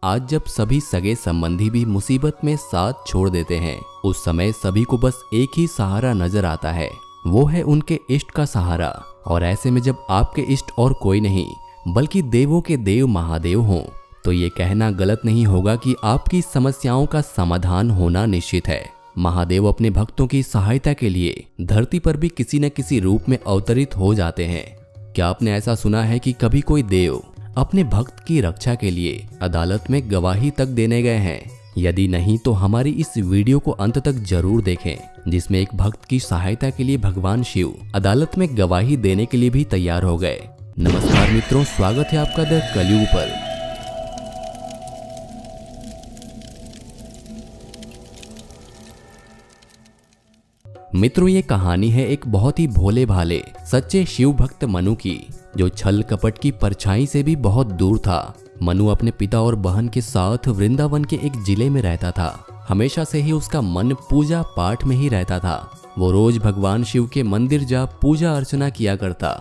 आज जब सभी सगे संबंधी भी मुसीबत में साथ छोड़ देते हैं, उस समय सभी को बस एक ही सहारा नजर आता है, वो है उनके इष्ट का सहारा। और ऐसे में जब आपके इष्ट और कोई नहीं बल्कि देवों के देव महादेव हों, तो ये कहना गलत नहीं होगा कि आपकी समस्याओं का समाधान होना निश्चित है। महादेव अपने भक्तों की सहायता के लिए धरती पर भी किसी न किसी रूप में अवतरित हो जाते हैं। क्या आपने ऐसा सुना है कि कभी कोई देव अपने भक्त की रक्षा के लिए अदालत में गवाही तक देने गए हैं? यदि नहीं तो हमारी इस वीडियो को अंत तक जरूर देखें, जिसमें एक भक्त की सहायता के लिए भगवान शिव अदालत में गवाही देने के लिए भी तैयार हो गए। नमस्कार मित्रों, स्वागत है आपका द कलयुग पर। मित्रों, ये कहानी है एक बहुत ही भोले भाले सच्चे शिव भक्त मनु की, जो छल कपट की परछाई से भी बहुत दूर था। मनु अपने पिता और बहन के साथ वृंदावन के एक जिले में रहता था। हमेशा से ही उसका मन पूजा पाठ में ही रहता था। वो रोज भगवान शिव के मंदिर जा पूजा अर्चना किया करता।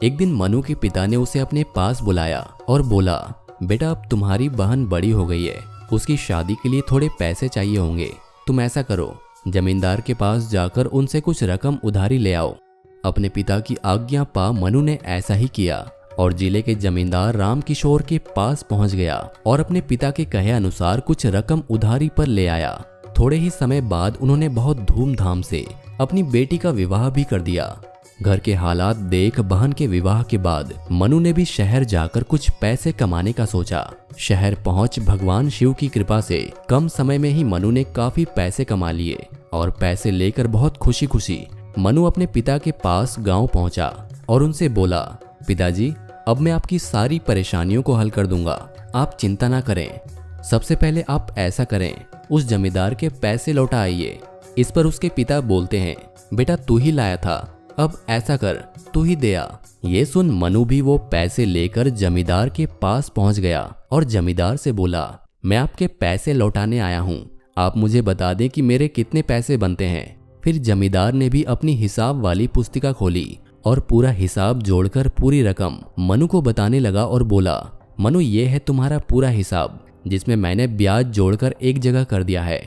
एक दिन मनु के पिता ने उसे अपने पास बुलाया और बोला, बेटा अब तुम्हारी बहन बड़ी हो गई है, उसकी शादी के लिए थोड़े पैसे चाहिए होंगे। तुम ऐसा करो, जमींदार के पास जाकर उनसे कुछ रकम उधारी ले आओ। अपने पिता की आज्ञा पा मनु ने ऐसा ही किया और जिले के जमींदार राम किशोर के पास पहुंच गया और अपने पिता के कहे अनुसार कुछ रकम उधारी पर ले आया। थोड़े ही समय बाद उन्होंने बहुत धूमधाम से अपनी बेटी का विवाह भी कर दिया। घर के हालात देख बहन के विवाह के बाद मनु ने भी शहर जाकर कुछ पैसे कमाने का सोचा। शहर पहुंच भगवान शिव की कृपा से कम समय में ही मनु ने काफी पैसे कमा लिए और पैसे लेकर बहुत खुशी खुशी मनु अपने पिता के पास गांव पहुंचा और उनसे बोला, पिताजी अब मैं आपकी सारी परेशानियों को हल कर दूंगा, आप चिंता ना करें। सबसे पहले आप ऐसा करें, उस जमींदार के पैसे लौटा आइए। इस पर उसके पिता बोलते हैं, बेटा तू ही लाया था, अब ऐसा कर तू ही दे आ। ये सुन मनु भी वो पैसे लेकर जमींदार के पास पहुंच गया और जमींदार से बोला, मैं आपके पैसे लौटाने आया हूँ, आप मुझे बता दें कि मेरे कितने पैसे बनते हैं। फिर जमींदार ने भी अपनी हिसाब वाली पुस्तिका खोली और पूरा हिसाब जोड़कर पूरी रकम मनु को बताने लगा और बोला, मनु ये है तुम्हारा पूरा हिसाब, जिसमें मैंने ब्याज जोड़कर एक जगह कर दिया है।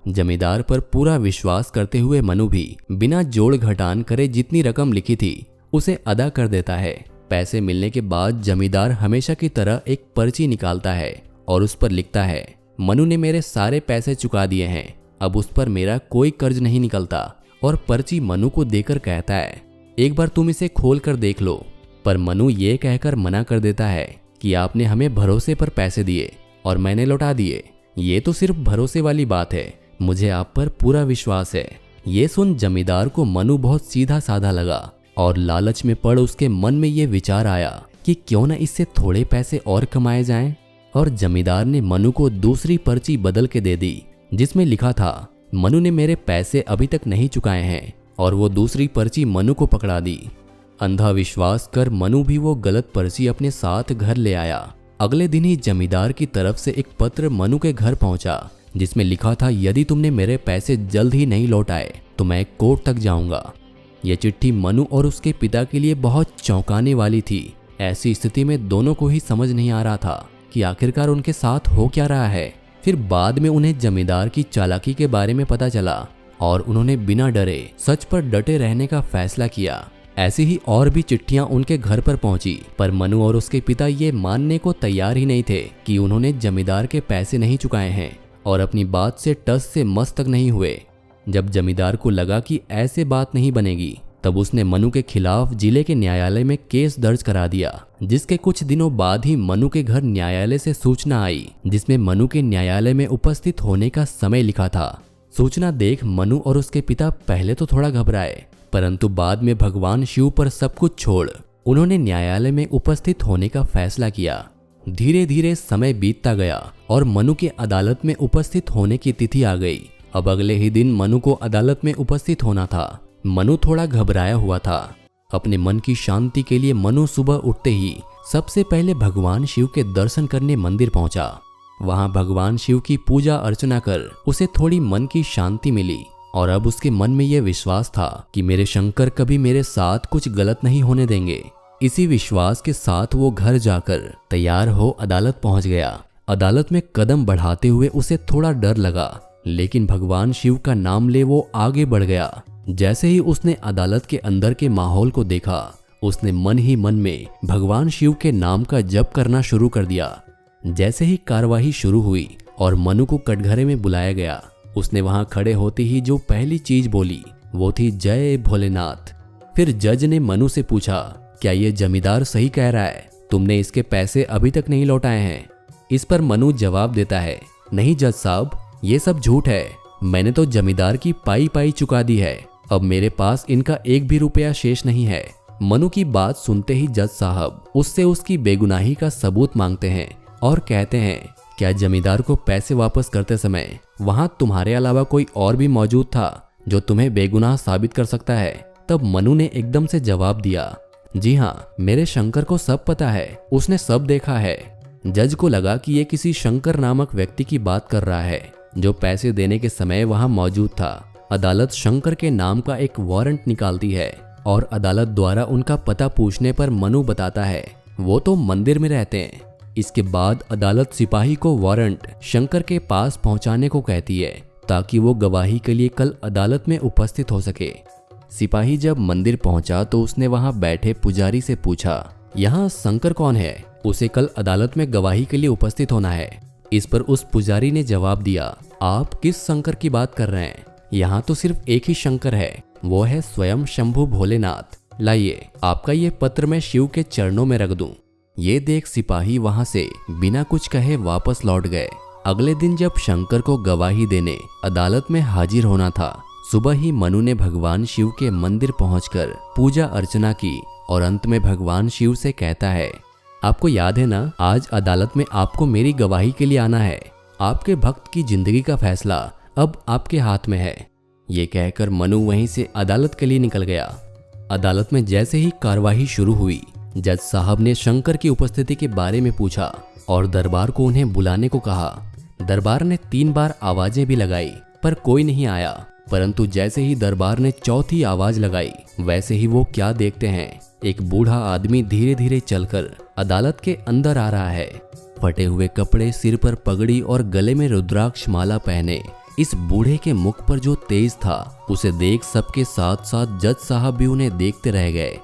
जमींदार पर पूरा विश्वास करते हुए मनु भी बिना जोड़ घटान करे जितनी रकम लिखी थी उसे अदा कर देता है। पैसे मिलने के बाद जमींदार हमेशा की तरह एक पर्ची निकालता है और उस पर लिखता है, मनु ने मेरे सारे पैसे चुका दिए हैं, अब उस पर मेरा कोई कर्ज नहीं निकलता। और पर्ची मनु को देकर कहता है, एक बार तुम इसे खोल कर देख लो। पर मनु ये कहकर मना कर देता है कि आपने हमें भरोसे पर पैसे दिए और मैंने लौटा दिए। ये तो सिर्फ भरोसे वाली बात है, मुझे आप पर पूरा विश्वास है। ये सुन जमींदार को मनु बहुत सीधा साधा लगा और लालच में पड़ उसके मन में ये विचार आया कि क्यों न इससे थोड़े पैसे और कमाए जाएं। और जमींदार ने मनु को दूसरी पर्ची बदल के दे दी, जिसमें लिखा था, मनु ने मेरे पैसे अभी तक नहीं चुकाए हैं। और वो दूसरी पर्ची मनु को पकड़ा दी। अंधा विश्वास कर मनु भी वो गलत पर्ची अपने साथ घर ले आया। अगले दिन ही जमींदार की तरफ से एक पत्र मनु के घर पहुंचा, जिसमें लिखा था, यदि तुमने मेरे पैसे जल्द ही नहीं लौटाए तो मैं कोर्ट तक जाऊंगा। यह चिट्ठी मनु और उसके पिता के लिए बहुत चौंकाने वाली थी। ऐसी स्थिति में दोनों को ही समझ नहीं आ रहा था कि आखिरकार उनके साथ हो क्या रहा है। फिर बाद में उन्हें जमींदार की चालाकी के बारे में पता चला और उन्होंने बिना डरे सच पर डटे रहने का फैसला किया। ऐसी ही और भी चिट्ठियां उनके घर पर पहुंची, पर मनु और उसके पिता ये मानने को तैयार ही नहीं थे कि उन्होंने जमींदार के पैसे नहीं चुकाए हैं और अपनी बात से टस से मस तक नहीं हुए। जब जमींदार को लगा कि ऐसे बात नहीं बनेगी, तब उसने मनु के खिलाफ जिले के न्यायालय में केस दर्ज करा दिया। जिसके कुछ दिनों बाद ही मनु के घर न्यायालय से सूचना आई, जिसमें मनु के न्यायालय में उपस्थित होने का समय लिखा था। सूचना देख मनु और उसके पिता पहले तो थोड़ा घबराए, परंतु बाद में भगवान शिव पर सब कुछ छोड़ उन्होंने न्यायालय में उपस्थित होने का फैसला किया। धीरे धीरे समय बीतता गया और मनु के अदालत में उपस्थित होने की तिथि आ गई। अब अगले ही दिन मनु को अदालत में उपस्थित होना था। मनु थोड़ा घबराया हुआ था। अपने मन की शांति के लिए मनु सुबह उठते ही सबसे पहले भगवान शिव के दर्शन करने मंदिर पहुंचा। वहां भगवान शिव की पूजा अर्चना कर उसे थोड़ी मन की शांति मिली और अब उसके मन में यह विश्वास था कि मेरे शंकर कभी मेरे साथ कुछ गलत नहीं होने देंगे। इसी विश्वास के साथ वो घर जाकर तैयार हो अदालत पहुंच गया। अदालत में कदम बढ़ाते हुए उसे थोड़ा डर लगा, लेकिन भगवान शिव का नाम ले वो आगे बढ़ गया। जैसे ही उसने अदालत के अंदर के माहौल को देखा, उसने मन ही मन में भगवान शिव के नाम का जप करना शुरू कर दिया। जैसे ही कार्यवाही शुरू हुई और मनु को कटघरे में बुलाया गया, उसने वहां खड़े होते ही जो पहली चीज बोली वो थी जय भोलेनाथ। फिर जज ने मनु से पूछा, क्या ये जमींदार सही कह रहा है? तुमने इसके पैसे अभी तक नहीं लौटाए हैं? इस पर मनु जवाब देता है, नहीं जज साहब, ये सब झूठ है। मैंने तो जमींदार की पाई पाई चुका दी है। अब मेरे पास इनका एक भी रुपया शेष नहीं है। मनु की बात सुनते ही जज साहब उससे उसकी बेगुनाही का सबूत मांगते हैं और कहते हैं, क्या जमींदार को पैसे वापस करते समय वहां तुम्हारे अलावा कोई और भी मौजूद था जो तुम्हें बेगुनाह साबित कर सकता है? तब मनु ने एकदम से जवाब दिया, जी हाँ, मेरे शंकर को सब पता है, उसने सब देखा है। जज को लगा कि ये किसी शंकर नामक व्यक्ति की बात कर रहा है जो पैसे देने के समय वहां मौजूद था। अदालत शंकर के नाम का एक वारंट निकालती है और अदालत द्वारा उनका पता पूछने पर मनु बताता है वो तो मंदिर में रहते हैं। इसके बाद अदालत सिपाही को वारंट शंकर के पास पहुंचाने को कहती है ताकि वो गवाही के लिए कल अदालत में उपस्थित हो सके। सिपाही जब मंदिर पहुंचा तो उसने वहां बैठे पुजारी से पूछा, यहाँ शंकर कौन है? उसे कल अदालत में गवाही के लिए उपस्थित होना है। इस पर उस पुजारी ने जवाब दिया, आप किस शंकर की बात कर रहे हैं? यहाँ तो सिर्फ एक ही शंकर है, वो है स्वयं शंभु भोलेनाथ। लाइए, आपका ये पत्र मैं शिव के चरणों में रख दूं। ये देख सिपाही वहां से बिना कुछ कहे वापस लौट गए। अगले दिन जब शंकर को गवाही देने अदालत में हाजिर होना था, सुबह ही मनु ने भगवान शिव के मंदिर पहुंचकर पूजा अर्चना की और अंत में भगवान शिव से कहता है, आपको याद है ना, आज अदालत में आपको मेरी गवाही के लिए आना है। आपके भक्त की जिंदगी का फैसला अब आपके हाथ में है। ये कहकर मनु वहीं से अदालत के लिए निकल गया। अदालत में जैसे ही कार्यवाही शुरू हुई, जज साहब ने शंकर की उपस्थिति के बारे में पूछा और दरबार को उन्हें बुलाने को कहा। दरबार ने 3 बार आवाजें भी लगाई पर कोई नहीं आया, परंतु जैसे ही दरबार ने चौथी आवाज लगाई, वैसे ही वो क्या देखते हैं, एक बूढ़ा आदमी धीरे धीरे चलकर अदालत के अंदर आ रहा है। फटे हुए कपड़े, सिर पर पगड़ी और गले में रुद्राक्ष माला पहने इस बूढ़े के मुख पर जो तेज था, उसे देख सबके साथ साथ जज साहब भी उन्हें देखते रह गए।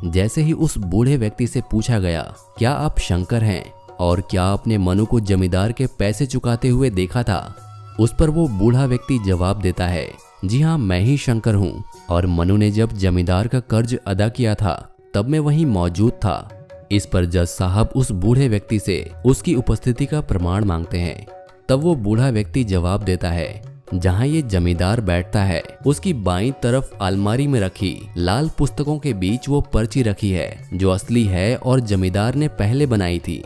जैसे ही उस बूढ़े व्यक्ति से पूछा गया, क्या आप शंकर हैं और क्या आपने मनु को जमींदार के पैसे चुकाते हुए देखा था? उस पर वो बूढ़ा व्यक्ति जवाब देता है, जी हाँ, मैं ही शंकर हूँ और मनु ने जब जमींदार का कर्ज अदा किया था तब मैं वहीं मौजूद था। इस पर जज साहब उस बूढ़े व्यक्ति से उसकी उपस्थिति का प्रमाण मांगते हैं। तब वो बूढ़ा व्यक्ति जवाब देता है, जहाँ ये जमींदार बैठता है उसकी बाईं तरफ अलमारी में रखी लाल पुस्तकों के बीच वो पर्ची रखी है जो असली है और जमींदार ने पहले बनाई थी।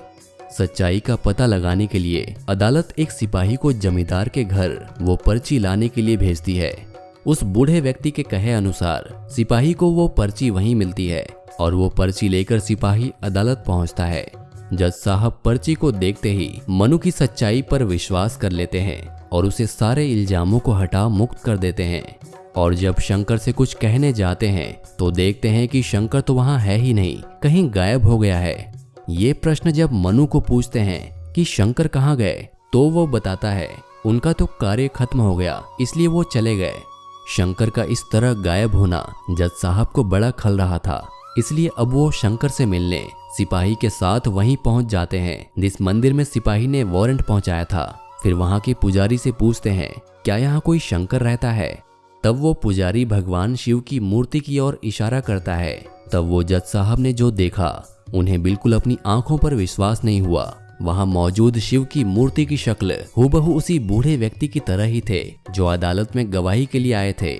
सच्चाई का पता लगाने के लिए अदालत एक सिपाही को जमींदार के घर वो पर्ची लाने के लिए भेजती है। उस बूढ़े व्यक्ति के कहे अनुसार सिपाही को वो पर्ची वहीं मिलती है और वो पर्ची लेकर सिपाही अदालत पहुंचता है। जज साहब पर्ची को देखते ही मनु की सच्चाई पर विश्वास कर लेते हैं और उसे सारे इल्जामों को हटा मुक्त कर देते हैं। और जब शंकर से कुछ कहने जाते हैं तो देखते हैं कि शंकर तो वहां है ही नहीं, कहीं गायब हो गया है। ये प्रश्न जब मनु को पूछते हैं कि शंकर कहाँ गए, तो वो बताता है उनका तो कार्य खत्म हो गया, इसलिए वो चले गए। शंकर का इस तरह गायब होना जज साहब को बड़ा खल रहा था, इसलिए अब वो शंकर से मिलने सिपाही के साथ वहीं पहुंच जाते हैं जिस मंदिर में सिपाही ने वारंट पहुंचाया था। फिर वहां के पुजारी से पूछते हैं, क्या यहाँ कोई शंकर रहता है? तब वो पुजारी भगवान शिव की मूर्ति की ओर इशारा करता है। तब वो जज साहब ने जो देखा, उन्हें बिल्कुल अपनी आंखों पर विश्वास नहीं हुआ। वहां मौजूद शिव की मूर्ति की शक्ल हूबहू उसी बूढ़े व्यक्ति की तरह ही थे जो अदालत में गवाही के लिए आए थे।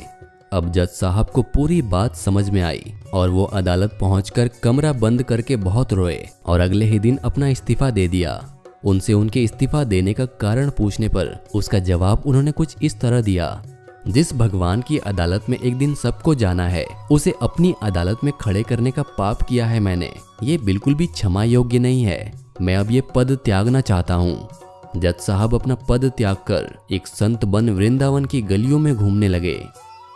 अब जज साहब को पूरी बात समझ में आई और वो अदालत पहुंचकर कमरा बंद करके बहुत रोए और अगले ही दिन अपना इस्तीफा दे दिया। उनसे उनके इस्तीफा देने का कारण पूछने पर उसका जवाब उन्होंने कुछ इस तरह दिया, जिस भगवान की अदालत में एक दिन सबको जाना है, उसे अपनी अदालत में खड़े करने का पाप किया है मैंने। ये बिल्कुल भी क्षमा योग्य नहीं है। मैं अब ये पद त्यागना चाहता हूँ। जज साहब अपना पद त्याग कर एक संत बन वृंदावन की गलियों में घूमने लगे।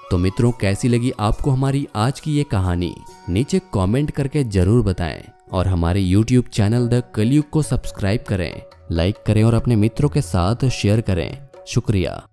तो मित्रों, कैसी लगी आपको हमारी आज की ये कहानी? नीचे कमेंट करके जरूर बताएं और हमारे YouTube चैनल द कलयुग को सब्सक्राइब करें लाइक करें और अपने मित्रों के साथ शेयर करें। शुक्रिया।